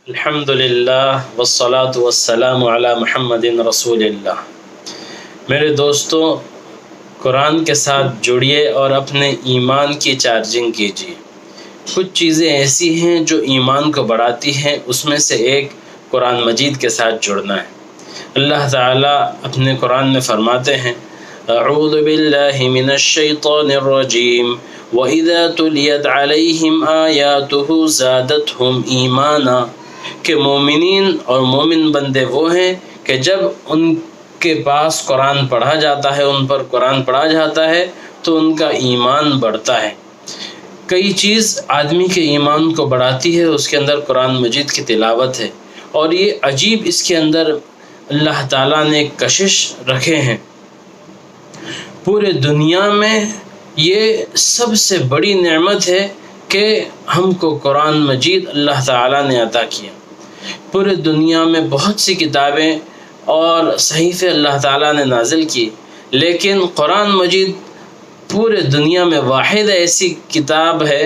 الحمد للہ والصلاة والسلام علی محمد رسول اللہ۔ میرے دوستوں، قرآن کے ساتھ جڑیے اور اپنے ایمان کی چارجنگ کیجیے۔ کچھ چیزیں ایسی ہیں جو ایمان کو بڑھاتی ہیں، اس میں سے ایک قرآن مجید کے ساتھ جڑنا ہے۔ اللہ تعالیٰ اپنے قرآن میں فرماتے ہیں اعوذ باللہ من الشیطان الرجیم وَإِذَا تُلِيَتْ عَلَيْهِمْ آيَاتُهُ زَادَتْهُمْ ایمانا، کہ مومنین اور مومن بندے وہ ہیں کہ جب ان کے پاس قرآن پڑھا جاتا ہے، ان پر قرآن پڑھا جاتا ہے تو ان کا ایمان بڑھتا ہے۔ کئی چیز آدمی کے ایمان کو بڑھاتی ہے، اس کے اندر قرآن مجید کی تلاوت ہے، اور یہ عجیب اس کے اندر اللہ تعالیٰ نے کشش رکھے ہیں۔ پورے دنیا میں یہ سب سے بڑی نعمت ہے کہ ہم کو قرآن مجید اللہ تعالیٰ نے عطا کیا۔ پورے دنیا میں بہت سی کتابیں اور صحیفے اللہ تعالیٰ نے نازل کی، لیکن قرآن مجید پورے دنیا میں واحد ایسی کتاب ہے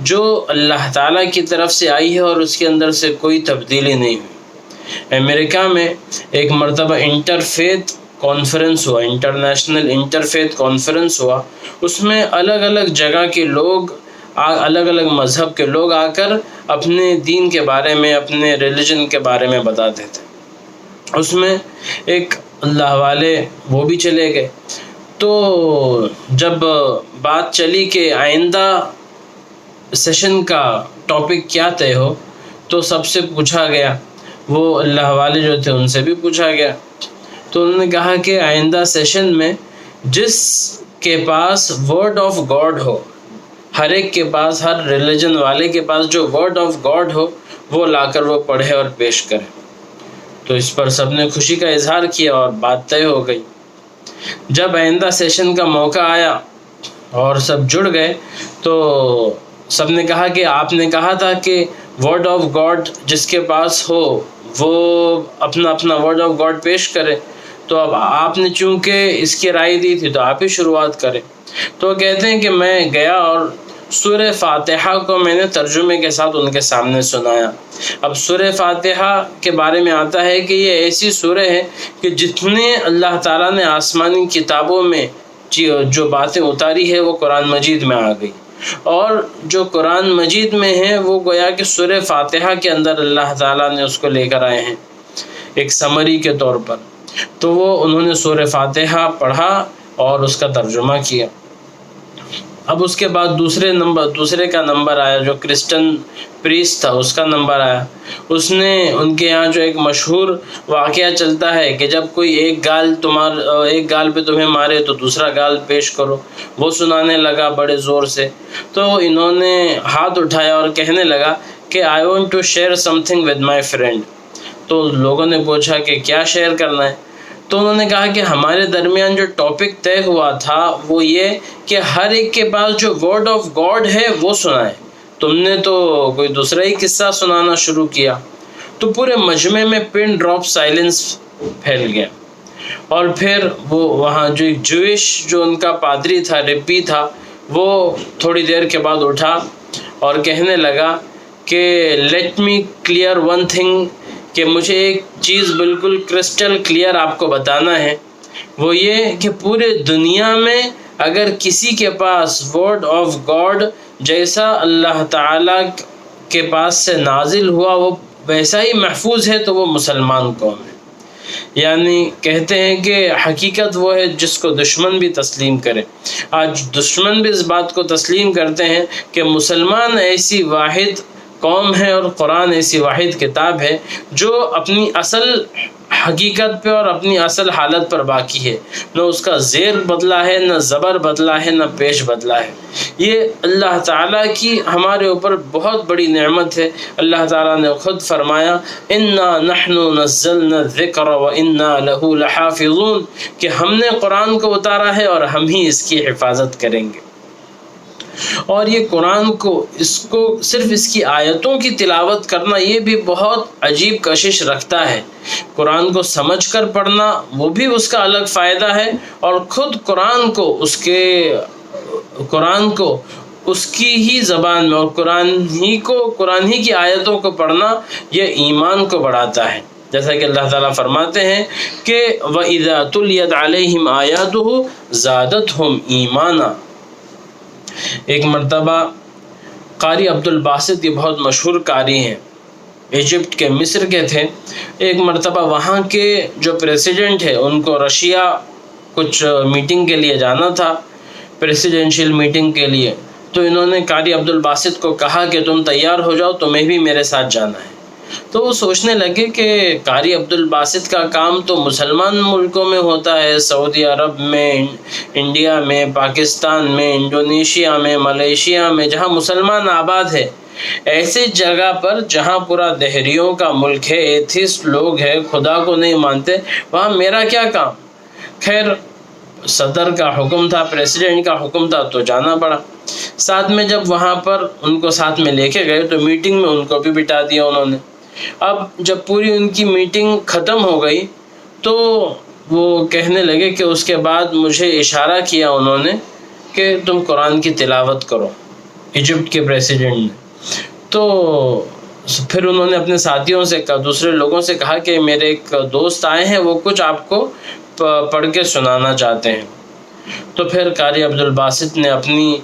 جو اللہ تعالیٰ کی طرف سے آئی ہے اور اس کے اندر سے کوئی تبدیلی نہیں ہوئی۔ امریکہ میں ایک مرتبہ انٹرفیتھ کانفرنس ہوا، انٹرنیشنل انٹرفیتھ کانفرنس ہوا۔ اس میں الگ الگ جگہ کے لوگ، الگ الگ مذہب کے لوگ آ کر اپنے دین کے بارے میں، اپنے ریلیجن کے بارے میں بتاتے تھے۔ اس میں ایک اللہ والے وہ بھی چلے گئے۔ تو جب بات چلی کہ آئندہ سیشن کا ٹاپک کیا طے ہو، تو سب سے پوچھا گیا، وہ اللہ والے جو تھے ان سے بھی پوچھا گیا۔ تو انہوں نے کہا کہ آئندہ سیشن میں جس کے پاس ورڈ آف گاڈ ہو، ہر ایک کے پاس، ہر ریلیجن والے کے پاس جو ورڈ آف گاڈ ہو، وہ لا کر وہ پڑھے اور پیش کرے۔ تو اس پر سب نے خوشی کا اظہار کیا اور بات طے ہو گئی۔ جب آئندہ سیشن کا موقع آیا اور سب جڑ گئے، تو سب نے کہا کہ آپ نے کہا تھا کہ ورڈ آف گاڈ جس کے پاس ہو وہ اپنا اپنا ورڈ آف گاڈ پیش کرے، تو اب آپ نے چونکہ اس کی رائے دی تھی تو آپ ہی شروعات کریں۔ تو کہتے ہیں کہ میں گیا اور سورہ فاتحہ کو میں نے ترجمے کے ساتھ ان کے سامنے سنایا۔ اب سورہ فاتحہ کے بارے میں آتا ہے کہ یہ ایسی سورہ ہے کہ جتنے اللہ تعالیٰ نے آسمانی کتابوں میں جو باتیں اتاری ہے وہ قرآن مجید میں آ گئی، اور جو قرآن مجید میں ہے وہ گویا کہ سورہ فاتحہ کے اندر اللہ تعالیٰ نے اس کو لے کر آئے ہیں ایک سمری کے طور پر۔ تو وہ انہوں نے سورہ فاتحہ پڑھا اور اس کا ترجمہ کیا۔ اب اس کے بعد دوسرے کا نمبر آیا، جو کرسچن پریسٹ تھا اس کا نمبر آیا۔ اس نے، ان کے یہاں جو ایک مشہور واقعہ چلتا ہے کہ جب کوئی ایک گال پہ تمہیں مارے تو دوسرا گال پیش کرو، وہ سنانے لگا بڑے زور سے۔ تو انہوں نے ہاتھ اٹھایا اور کہنے لگا کہ I want to share something with my friend۔ تو لوگوں نے پوچھا کہ کیا شیئر کرنا ہے؟ تو انہوں نے کہا کہ ہمارے درمیان جو ٹاپک طے ہوا تھا وہ یہ کہ ہر ایک کے پاس جو ورڈ آف گاڈ ہے وہ سنائے، تم نے تو کوئی دوسرا ہی قصہ سنانا شروع کیا۔ تو پورے مجمع میں پن ڈراپ سائلنس پھیل گیا، اور پھر وہ وہاں جو ایک جو ان کا پادری تھا، ربی تھا، وہ تھوڑی دیر کے بعد اٹھا اور کہنے لگا کہ let me clear one thing, کہ مجھے ایک چیز بالکل کرسٹل کلیئر آپ کو بتانا ہے، وہ یہ کہ پورے دنیا میں اگر کسی کے پاس ورڈ آف گاڈ جیسا اللہ تعالیٰ کے پاس سے نازل ہوا وہ ویسا ہی محفوظ ہے تو وہ مسلمان قوم ہے۔ یعنی کہتے ہیں کہ حقیقت وہ ہے جس کو دشمن بھی تسلیم کرے۔ آج دشمن بھی اس بات کو تسلیم کرتے ہیں کہ مسلمان ایسی واحد قوم ہے اور قرآن ایسی واحد کتاب ہے جو اپنی اصل حقیقت پہ اور اپنی اصل حالت پر باقی ہے، نہ اس کا زیر بدلا ہے، نہ زبر بدلا ہے، نہ پیش بدلا ہے۔ یہ اللہ تعالیٰ کی ہمارے اوپر بہت بڑی نعمت ہے۔ اللہ تعالیٰ نے خود فرمایا اِنَّا نَحْنُ نَزَّلْنَا الذِّكْرَ وَإِنَّا لَهُ لَحَافِظُونَ، کہ ہم نے قرآن کو اتارا ہے اور ہم ہی اس کی حفاظت کریں گے۔ اور یہ قرآن کو صرف اس کی آیتوں کی تلاوت کرنا یہ بھی بہت عجیب کشش رکھتا ہے۔ قرآن کو سمجھ کر پڑھنا وہ بھی اس کا الگ فائدہ ہے، اور خود قرآن کو اس کی ہی زبان میں اور قرآن ہی کی آیتوں کو پڑھنا یہ ایمان کو بڑھاتا ہے، جیسا کہ اللہ تعالیٰ فرماتے ہیں کہ وَإِذَا تُلِيَتْ عَلَيْهِمْ آيَاتُهُ زَادَتْهُمْ ایمانا۔ ایک مرتبہ قاری عبدالباسط یہ بہت مشہور قاری ہیں، ایجپٹ کے، مصر کے تھے۔ ایک مرتبہ وہاں کے جو پریسیڈنٹ ہے ان کو رشیا کچھ میٹنگ کے لیے جانا تھا، پریسیڈنشیل میٹنگ کے لیے، تو انہوں نے قاری عبدالباسط کو کہا کہ تم تیار ہو جاؤ، تمہیں بھی میرے ساتھ جانا ہے۔ تو وہ سوچنے لگے کہ قاری عبدالباسط کا کام تو مسلمان ملکوں میں ہوتا ہے، سعودی عرب میں، انڈیا میں، پاکستان میں، انڈونیشیا میں، ملیشیا میں، جہاں مسلمان آباد ہے، ایسے جگہ پر جہاں پورا دہریوں کا ملک ہے، ایتھسٹ لوگ ہیں، خدا کو نہیں مانتے، وہاں میرا کیا کام؟ خیر صدر کا حکم تھا، پریسیڈنٹ کا حکم تھا، تو جانا پڑا۔ ساتھ میں جب وہاں پر ان کو ساتھ میں لے کے گئے تو میٹنگ میں ان کو بھی بٹھا دیا انہوں نے۔ اب جب پوری ان کی میٹنگ ختم ہو گئی تو وہ کہنے لگے کہ اس کے بعد مجھے اشارہ کیا انہوں نے کہ تم قرآن کی تلاوت کرو، ایجپٹ کے پریسیڈنٹ نے۔ تو پھر انہوں نے اپنے ساتھیوں سے کہا، دوسرے لوگوں سے کہا کہ میرے ایک دوست آئے ہیں، وہ کچھ آپ کو پڑھ کے سنانا چاہتے ہیں۔ تو پھر قاری عبدالباسط نے اپنی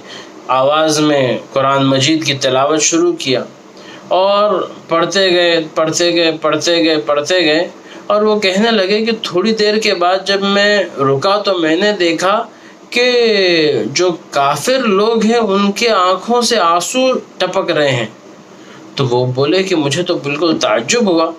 آواز میں قرآن مجید کی تلاوت شروع کیا اور پڑھتے گئے اور وہ کہنے لگے کہ تھوڑی دیر کے بعد جب میں رکا تو میں نے دیکھا کہ جو کافر لوگ ہیں ان کے آنکھوں سے آنسو ٹپک رہے ہیں۔ تو وہ بولے کہ مجھے تو بالکل تعجب ہوا۔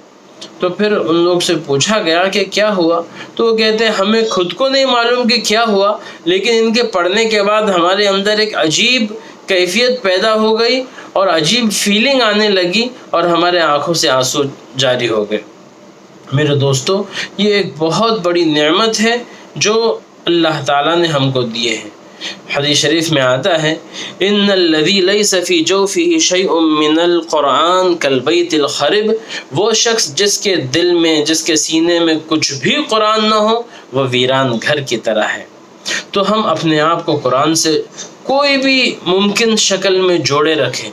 تو پھر ان لوگ سے پوچھا گیا کہ کیا ہوا؟ تو وہ کہتے ہیں ہمیں خود کو نہیں معلوم کہ کیا ہوا، لیکن ان کے پڑھنے کے بعد ہمارے اندر ایک عجیب کیفیت پیدا ہو گئی اور عجیب فیلنگ آنے لگی اور ہمارے آنکھوں سے آنسو جاری ہو گئے۔ میرے دوستو، یہ ایک بہت بڑی نعمت ہے جو اللہ تعالیٰ نے ہم کو دیے ہیں۔ حدیث شریف میں آتا ہے ان الذی لیس فی جوفہ شیء من القرآن کالبیت الخرب، وہ شخص جس کے دل میں، جس کے سینے میں کچھ بھی قرآن نہ ہو، وہ ویران گھر کی طرح ہے۔ تو ہم اپنے آپ کو قرآن سے کوئی بھی ممکن شکل میں جوڑے رکھیں،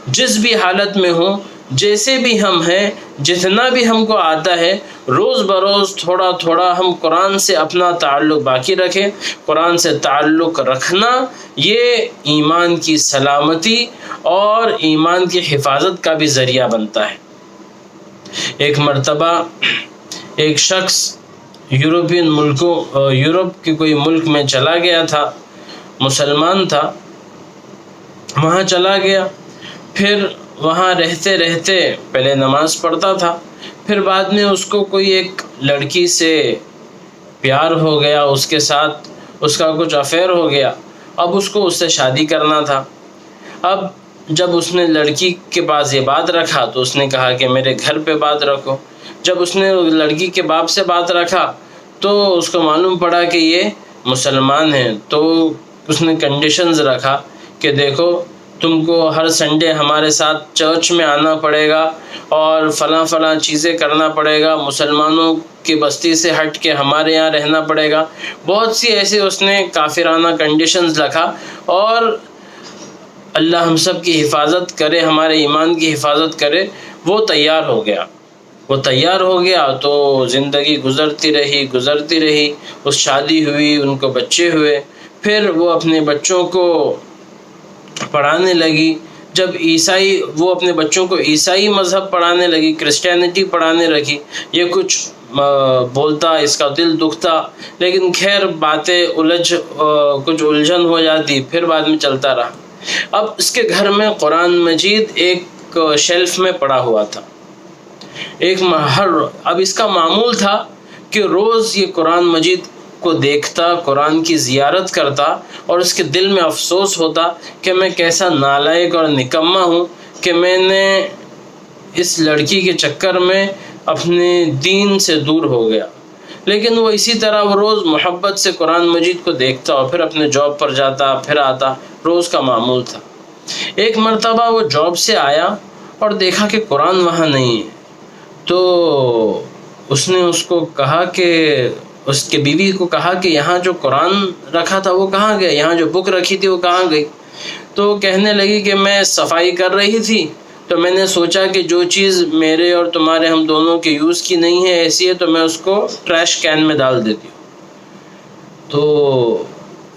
جس بھی حالت میں ہوں، جیسے بھی ہم ہیں، جتنا بھی ہم کو آتا ہے، روز بروز تھوڑا تھوڑا ہم قرآن سے اپنا تعلق باقی رکھیں۔ قرآن سے تعلق رکھنا یہ ایمان کی سلامتی اور ایمان کی حفاظت کا بھی ذریعہ بنتا ہے۔ ایک مرتبہ ایک شخص یورپ کے کوئی ملک میں چلا گیا تھا، مسلمان تھا، وہاں چلا گیا، پھر وہاں رہتے رہتے پہلے نماز پڑھتا تھا، پھر بعد میں اس کو کوئی ایک لڑکی سے پیار ہو گیا، اس کے ساتھ اس کا کچھ افیئر ہو گیا، اب اس کو اس سے شادی کرنا تھا۔ اب جب اس نے لڑکی کے پاس یہ بات رکھا تو اس نے کہا کہ میرے گھر پہ بات رکھو۔ جب اس نے لڑکی کے باپ سے بات رکھا تو اس کو معلوم پڑا کہ یہ مسلمان ہیں، تو اس نے کنڈیشنز رکھا کہ دیکھو تم کو ہر سنڈے ہمارے ساتھ چرچ میں آنا پڑے گا اور فلاں فلاں چیزیں کرنا پڑے گا، مسلمانوں کی بستی سے ہٹ کے ہمارے یہاں رہنا پڑے گا۔ بہت سی ایسے اس نے کافرانہ کنڈیشنز رکھا، اور اللہ ہم سب کی حفاظت کرے، ہمارے ایمان کی حفاظت کرے۔ وہ تیار ہو گیا تو زندگی گزرتی رہی، اس شادی ہوئی، ان کو بچے ہوئے، پھر وہ اپنے بچوں کو پڑھانے لگی۔ جب وہ اپنے بچوں کو عیسائی مذہب پڑھانے لگی، کرسچینٹی پڑھانے لگی، یہ کچھ بولتا، اس کا دل دکھتا، لیکن خیر باتیں کچھ الجھن ہو جاتی، پھر بعد میں چلتا رہا۔ اب اس کے گھر میں قرآن مجید ایک شیلف میں پڑا ہوا تھا، اب اس کا معمول تھا کہ روز یہ قرآن مجید کو دیکھتا، قرآن کی زیارت کرتا، اور اس کے دل میں افسوس ہوتا کہ میں کیسا نالائق اور نکما ہوں کہ میں نے اس لڑکی کے چکر میں اپنے دین سے دور ہو گیا۔ لیکن وہ اسی طرح وہ روز محبت سے قرآن مجید کو دیکھتا اور پھر اپنے جاب پر جاتا، پھر آتا، روز کا معمول تھا۔ ایک مرتبہ وہ جاب سے آیا اور دیکھا کہ قرآن وہاں نہیں ہے، تو اس نے اس کو کہا کہ اس کے بیوی کو کہا کہ یہاں جو قرآن رکھا تھا وہ کہاں گیا، یہاں جو بک رکھی تھی وہ کہاں گئی؟ تو کہنے لگی کہ میں صفائی کر رہی تھی تو میں نے سوچا کہ جو چیز میرے اور تمہارے ہم دونوں کے یوز کی نہیں ہے ایسی ہے تو میں اس کو ٹریش کین میں ڈال دیتی ہوں۔ تو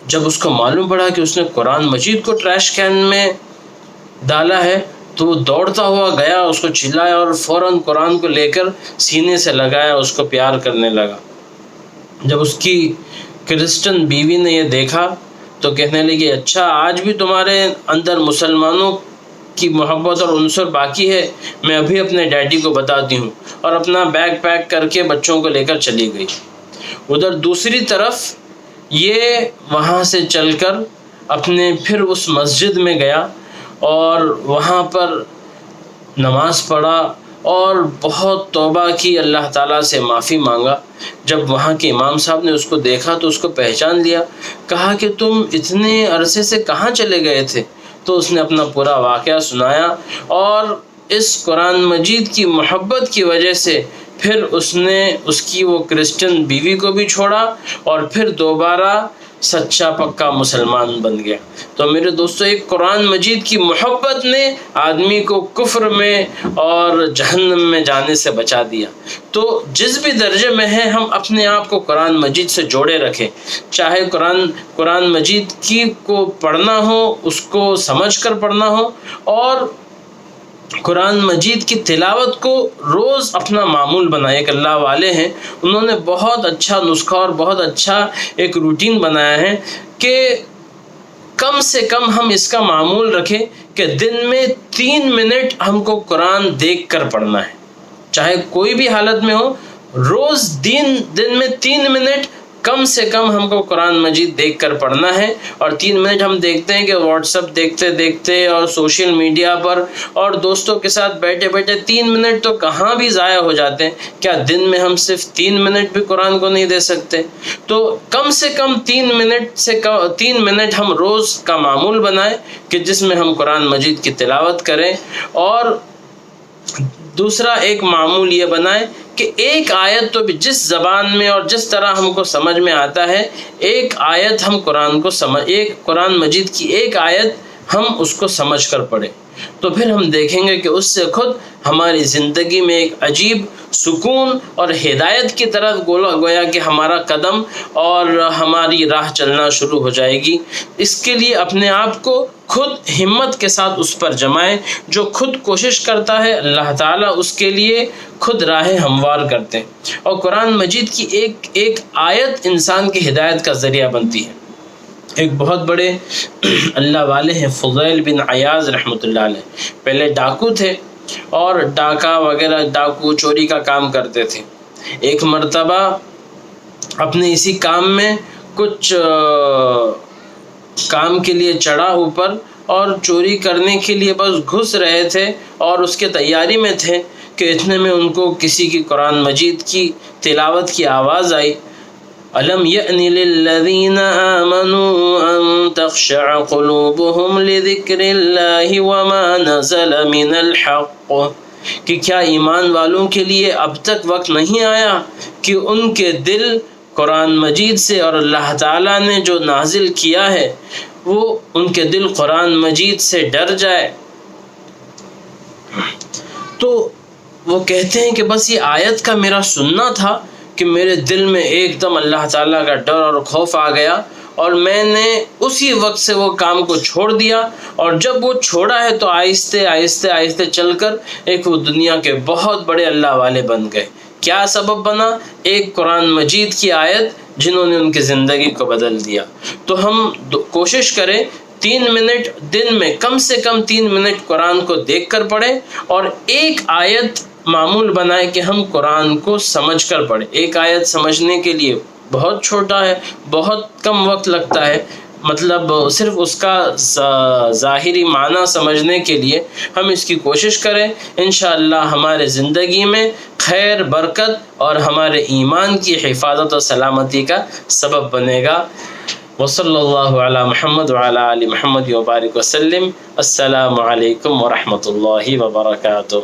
جب اس کو معلوم پڑا کہ اس نے قرآن مجید کو ٹریش کین میں ڈالا ہے تو وہ دوڑتا ہوا گیا، اس کو چلایا اور فوراً قرآن کو لے کر سینے سے لگایا، اس کو پیار کرنے لگا۔ جب اس کی کرسچن بیوی نے یہ دیکھا تو کہنے لگی اچھا آج بھی تمہارے اندر مسلمانوں کی محبت اور عنصر باقی ہے، میں ابھی اپنے ڈیڈی کو بتاتی ہوں، اور اپنا بیگ پیک کر کے بچوں کو لے کر چلی گئی۔ ادھر دوسری طرف یہ وہاں سے چل کر اپنے پھر اس مسجد میں گیا اور وہاں پر نماز پڑھا اور بہت توبہ کی، اللہ تعالیٰ سے معافی مانگا۔ جب وہاں کے امام صاحب نے اس کو دیکھا تو اس کو پہچان لیا، کہا کہ تم اتنے عرصے سے کہاں چلے گئے تھے؟ تو اس نے اپنا پورا واقعہ سنایا، اور اس قرآن مجید کی محبت کی وجہ سے پھر اس نے اس کی وہ کرسچن بیوی کو بھی چھوڑا اور پھر دوبارہ سچا پکا مسلمان بن گیا۔ تو میرے دوستو، ایک قرآن مجید کی محبت نے آدمی کو کفر میں اور جہنم میں جانے سے بچا دیا۔ تو جس بھی درجے میں ہے ہم اپنے آپ کو قرآن مجید سے جوڑے رکھیں، چاہے قرآن مجید کو پڑھنا ہو، اس کو سمجھ کر پڑھنا ہو، اور قرآن مجید کی تلاوت کو روز اپنا معمول بنائے۔ ایک اللہ والے ہیں، انہوں نے بہت اچھا نسخہ اور بہت اچھا ایک روٹین بنایا ہے کہ کم سے کم ہم اس کا معمول رکھیں کہ دن میں 3 منٹ ہم کو قرآن دیکھ کر پڑھنا ہے، چاہے کوئی بھی حالت میں ہو، روز دن میں 3 منٹ کم سے کم ہم کو قرآن مجید دیکھ کر پڑھنا ہے۔ اور 3 منٹ ہم دیکھتے ہیں کہ واٹس ایپ دیکھتے اور سوشل میڈیا پر اور دوستوں کے ساتھ بیٹھے 3 منٹ تو کہاں بھی ضائع ہو جاتے ہیں۔ کیا دن میں ہم صرف 3 منٹ بھی قرآن کو نہیں دے سکتے؟ تو کم سے کم 3 منٹ ہم روز کا معمول بنائیں کہ جس میں ہم قرآن مجید کی تلاوت کریں۔ اور دوسرا ایک معمول یہ بنائیں کہ ایک آیت تو بھی جس زبان میں اور جس طرح ہم کو سمجھ میں آتا ہے، ایک آیت ہم قرآن مجید کی ایک آیت ہم اس کو سمجھ کر پڑھیں، تو پھر ہم دیکھیں گے کہ اس سے خود ہماری زندگی میں ایک عجیب سکون اور ہدایت کی طرف گویا کہ ہمارا قدم اور ہماری راہ چلنا شروع ہو جائے گی۔ اس کے لیے اپنے آپ کو خود ہمت کے ساتھ اس پر جمائیں۔ جو خود کوشش کرتا ہے اللہ تعالیٰ اس کے لیے خود راہیں ہموار کرتے ہیں، اور قرآن مجید کی ایک آیت انسان کی ہدایت کا ذریعہ بنتی ہے۔ ایک بہت بڑے اللہ والے ہیں فضیل بن عیاض رحمۃ اللہ علیہ، پہلے ڈاکو تھے اور ڈاکو چوری کا کام کرتے تھے۔ ایک مرتبہ اپنے اسی کام میں کچھ کام کے لیے چڑھا اوپر اور چوری کرنے کے لیے بس گھس رہے تھے اور اس کے تیاری میں تھے کہ اتنے میں ان کو کسی کی قرآن مجید کی تلاوت کی آواز آئی، أَلَمْ يَأْنِ لِلَّذِينَ آمَنُوا أَن تَخْشَعَ قُلُوبُهُمْ لِذِكْرِ اللَّهِ وَمَا نَزَلَ مِنَ الْحَقِّ، کہ کیا ایمان والوں کے لیے اب تک وقت نہیں آیا کہ ان کے دل قرآن مجید سے اور اللہ تعالیٰ نے جو نازل کیا ہے وہ ان کے دل قرآن مجید سے ڈر جائے۔ تو وہ کہتے ہیں کہ بس یہ آیت کا میرا سننا تھا کہ میرے دل میں ایک دم اللہ تعالیٰ کا ڈر اور خوف آ گیا، اور میں نے اسی وقت سے وہ کام کو چھوڑ دیا، اور جب وہ چھوڑا ہے تو آہستہ آہستہ چل کر ایک وہ دنیا کے بہت بڑے اللہ والے بن گئے۔ کیا سبب بنا؟ ایک قرآن مجید کی آیت جنہوں نے ان کی زندگی کو بدل دیا۔ تو ہم کوشش کریں 3 منٹ دن میں کم سے کم 3 منٹ قرآن کو دیکھ کر پڑھیں، اور ایک آیت معمول بنائے کہ ہم قرآن کو سمجھ کر پڑھیں۔ ایک آیت سمجھنے کے لیے بہت چھوٹا ہے، بہت کم وقت لگتا ہے، مطلب صرف اس کا ظاہری معنی سمجھنے کے لیے ہم اس کی کوشش کریں۔ انشاءاللہ ہمارے زندگی میں خیر، برکت اور ہمارے ایمان کی حفاظت و سلامتی کا سبب بنے گا۔ وصلی اللہ علی محمد وعلی آل محمد وبارک وسلم۔ السلام علیکم ورحمۃ اللہ وبرکاتہ۔